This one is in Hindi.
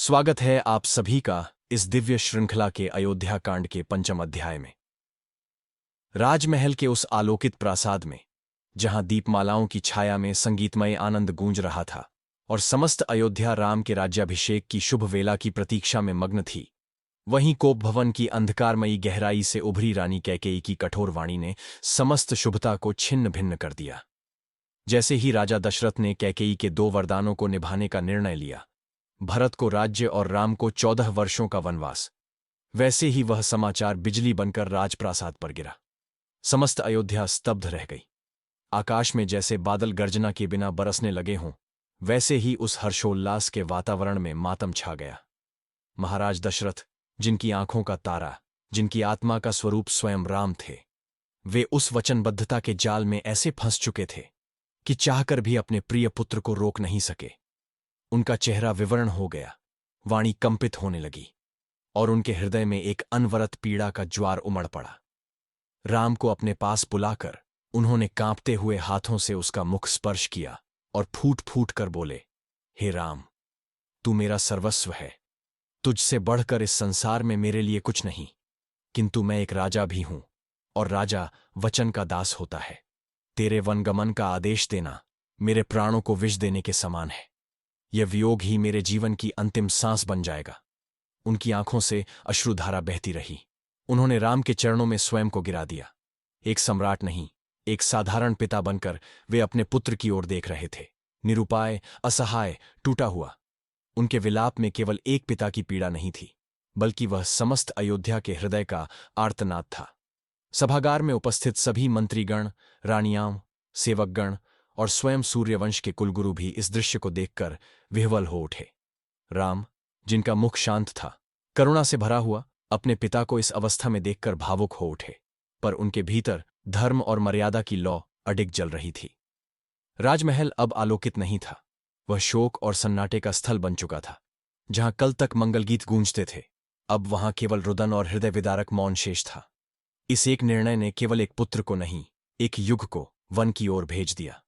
स्वागत है आप सभी का इस दिव्य श्रृंखला के अयोध्या कांड के पंचम अध्याय में। राजमहल के उस आलोकित प्रासाद में, जहां दीपमालाओं की छाया में संगीतमय आनंद गूंज रहा था और समस्त अयोध्या राम के राज्याभिषेक की शुभ वेला की प्रतीक्षा में मग्न थी, वहीं कोप भवन की अंधकारमयी गहराई से उभरी रानी कैकेयी की कठोर वाणी ने समस्त शुभता को छिन्न भिन्न कर दिया। जैसे ही राजा दशरथ ने कैकेयी के 2 वरदानों को निभाने का निर्णय लिया, भरत को राज्य और राम को 14 वर्षों का वनवास, वैसे ही वह समाचार बिजली बनकर राजप्रासाद पर गिरा। समस्त अयोध्या स्तब्ध रह गई। आकाश में जैसे बादल गर्जना के बिना बरसने लगे हों, वैसे ही उस हर्षोल्लास के वातावरण में मातम छा गया। महाराज दशरथ, जिनकी आंखों का तारा, जिनकी आत्मा का स्वरूप स्वयं राम थे, वे उस वचनबद्धता के जाल में ऐसे फंस चुके थे कि चाहकर भी अपने प्रिय पुत्र को रोक नहीं सके। उनका चेहरा विवर्ण हो गया, वाणी कंपित होने लगी और उनके हृदय में एक अनवरत पीड़ा का ज्वार उमड़ पड़ा। राम को अपने पास बुलाकर उन्होंने कांपते हुए हाथों से उसका मुख स्पर्श किया और फूट फूट कर बोले, हे राम, तू मेरा सर्वस्व है। तुझसे बढ़कर इस संसार में मेरे लिए कुछ नहीं, किंतु मैं एक राजा भी हूं और राजा वचन का दास होता है। तेरे वनगमन का आदेश देना मेरे प्राणों को विष देने के समान है। यह वियोग ही मेरे जीवन की अंतिम सांस बन जाएगा। उनकी आंखों से अश्रुधारा बहती रही। उन्होंने राम के चरणों में स्वयं को गिरा दिया। एक सम्राट नहीं, एक साधारण पिता बनकर वे अपने पुत्र की ओर देख रहे थे, निरुपाय, असहाय, टूटा हुआ। उनके विलाप में केवल एक पिता की पीड़ा नहीं थी, बल्कि वह समस्त अयोध्या के हृदय का आर्तनाद था। सभागार में उपस्थित सभी मंत्रीगण, रानियां, सेवकगण और स्वयं सूर्यवंश के कुलगुरु भी इस दृश्य को देखकर विह्वल हो उठे। राम, जिनका मुख शांत था, करुणा से भरा हुआ, अपने पिता को इस अवस्था में देखकर भावुक हो उठे, पर उनके भीतर धर्म और मर्यादा की लौ अडिग जल रही थी। राजमहल अब आलोकित नहीं था। वह शोक और सन्नाटे का स्थल बन चुका था। जहां कल तक मंगलगीत गूंजते थे, अब वहां केवल रुदन और हृदय विदारक मौन शेष था। इस एक निर्णय ने केवल एक पुत्र को नहीं, एक युग को वन की ओर भेज दिया।